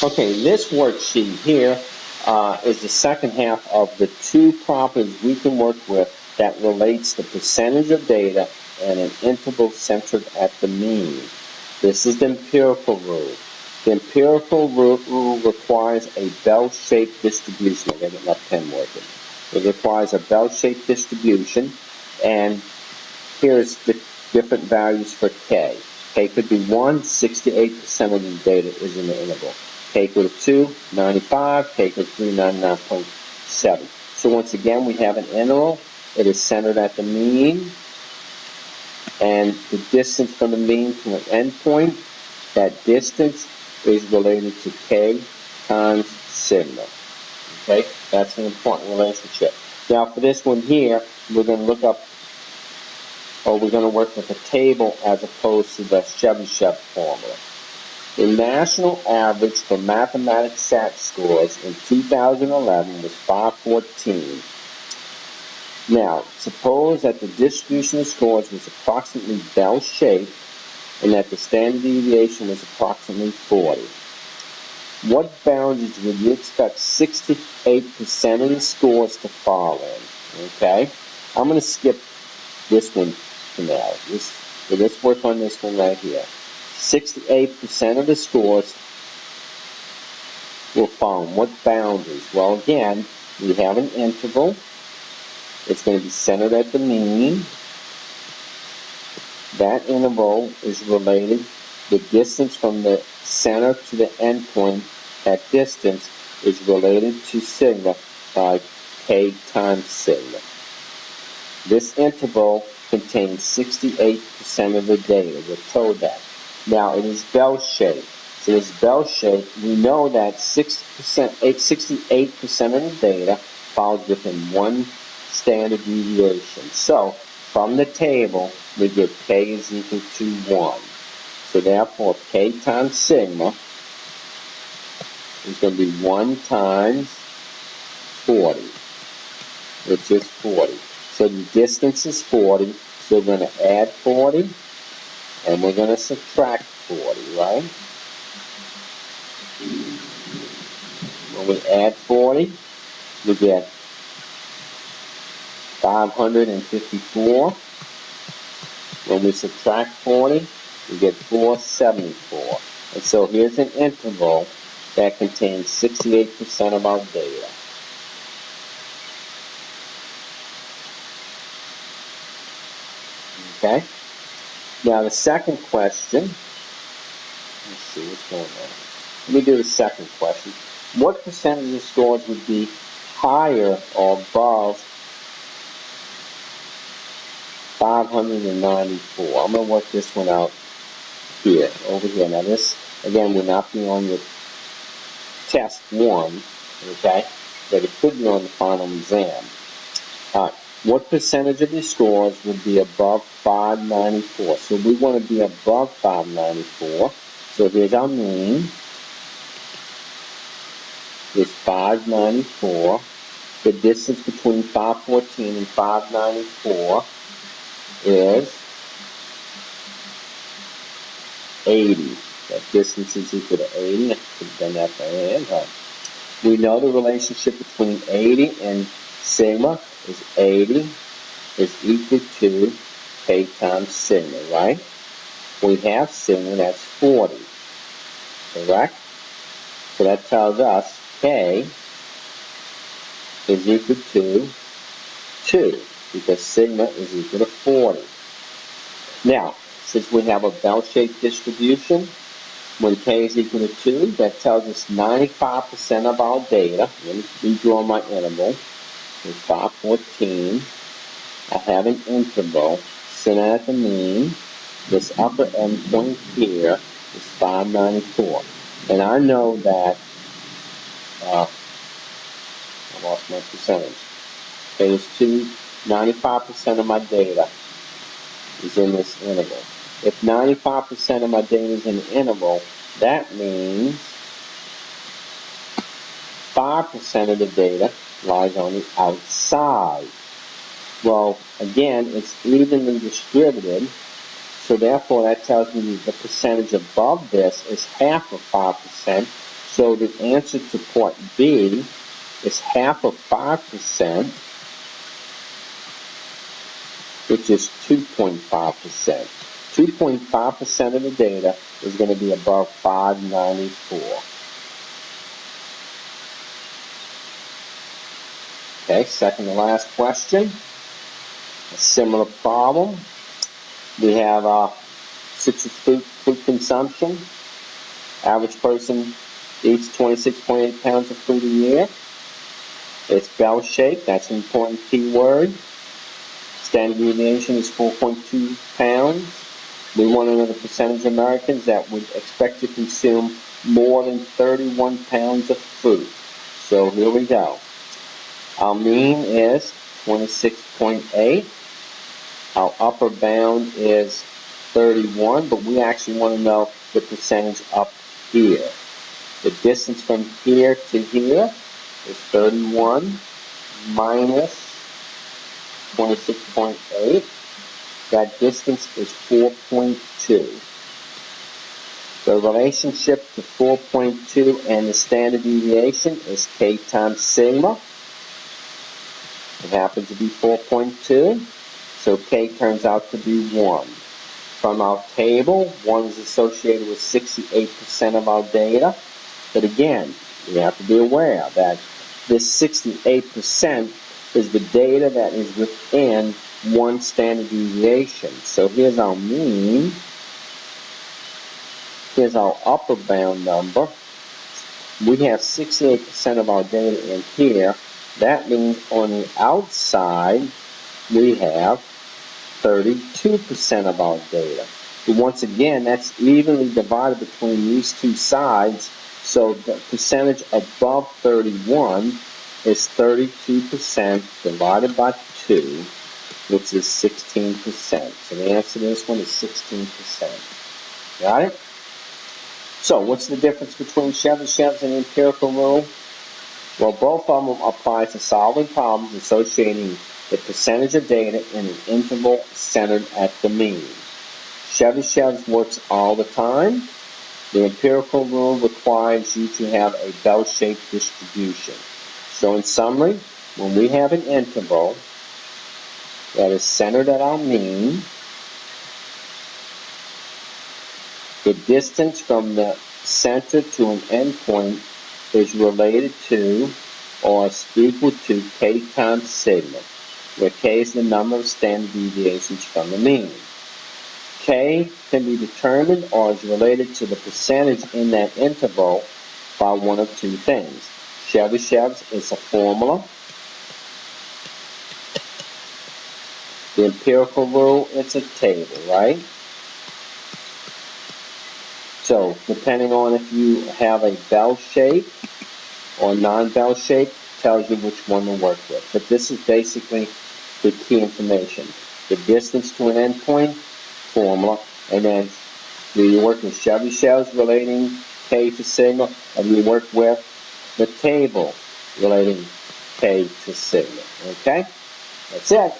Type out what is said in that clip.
Okay, this worksheet here is the second half of the two properties we can work with that relates the percentage of data and an interval centered at the mean. This is the empirical rule. The empirical rule requires a bell-shaped distribution. I got my pen working. It requires a bell-shaped distribution, and here's the different values for K. K could be 1, 68% of the data is in the interval. K equal to 2, 95, K equal to 3, 99.7. So once again, we have an interval. It is centered at the mean, and the distance from the mean to an endpoint, that distance is related to K times sigma. Okay, that's an important relationship. Now for this one here, we're going to look up, or we're going to work with a table as opposed to the Chebyshev formula. The national average for mathematics SAT scores in 2011 was 514. Now, suppose that the distribution of scores was approximately bell-shaped and that the standard deviation was approximately 40. What boundaries would you expect 68% of the scores to fall in? Okay? I'm going to skip this one for now. Let's work on this one right here. 68% of the scores will fall in what boundaries? Well, again, we have an interval. It's going to be centered at the mean. That interval is related, the distance from the center to the endpoint, that distance is related to sigma by K times sigma. This interval contains 68% of the data. We're told that. Now, it is bell-shaped. So it's bell-shaped. We know that 68% of the data falls within one standard deviation. So, from the table, we get K is equal to 1. So therefore, K times sigma is going to be 1 times 40, which is 40. So the distance is 40, so we're going to add 40, and we're going to subtract 40, right? When we add 40, we get 554. When we subtract 40, we get 474. And so here's an interval that contains 68% of our data. Okay? Now the second question, let's see what's going on. Let me do the second question. What percentage of scores would be higher or above 594? I'm going to work this one out here, over here. Now this, again, will not be on your test 1, okay? But it could be on the final exam. Alright, what percentage of your scores would be above 594? So we want to be above 594. So here's our mean. Is 594. The distance between 514 and 594 is 80. That distance is equal to 80. I could have done that by hand. Right. We know the relationship between 80 and sigma is 80 is equal to K times sigma, right? We have sigma, that's 40. Correct? So that tells us K is equal to 2, because sigma is equal to 40. Now, since we have a bell-shaped distribution, when K is equal to 2, that tells us 95% of our data, let me redraw my interval, is 514. I have an interval centered at the mean. This upper endpoint here is 594. And I know that I lost my percentage. It is 95% of my data is in this interval. If 95% of my data is in the interval, that means 5% of the data lies on the outside. Well, again, it's evenly distributed, so therefore that tells me the percentage above this is half of 5%, So the answer to part B is half of 5%, which is 2.5%. 2.5% of the data is going to be above 594. Okay, second to last question. A similar problem. We have citrus fruit consumption. Average person eats 26.8 pounds of fruit a year. It's bell-shaped. That's an important keyword. Standard deviation is 4.2 pounds. We want to know the percentage of Americans that would expect to consume more than 31 pounds of fruit. So here we go. Our mean is 26.8. Our upper bound is 31, but we actually want to know the percentage up here. The distance from here to here is 31 minus 26.8. That distance is 4.2. The relationship to 4.2 and the standard deviation is k times sigma. It happens to be 4.2, so k turns out to be 1. From our table, 1 is associated with 68% of our data. But again, we have to be aware that this 68% is the data that is within one standard deviation. So here's our mean. Here's our upper bound number. We have 68% of our data in here. That means on the outside, we have 32% of our data. But once again, that's evenly divided between these two sides. So the percentage above 31 is 32% divided by 2, which is 16%. So the answer to this one is 16%. Got it? So what's the difference between Chevyshev's and the empirical rule? Well, both of them apply to solving problems associating the percentage of data in an interval centered at the mean. Chevyshev's works all the time. The empirical rule requires you to have a bell-shaped distribution. So in summary, when we have an interval that is centered at our mean, the distance from the center to an endpoint is related to or is equal to k times sigma, where k is the number of standard deviations from the mean. K can be determined or is related to the percentage in that interval by one of two things. Chevyshev's is a formula. The empirical rule is a table, right? So, depending on if you have a bell shape or non-bell shape, tells you which one to work with. But this is basically the key information. The distance to an endpoint, formula, and then do you work with Chevyshev's relating k to sigma, or do you work with the table relating k to sigma? Okay? That's it.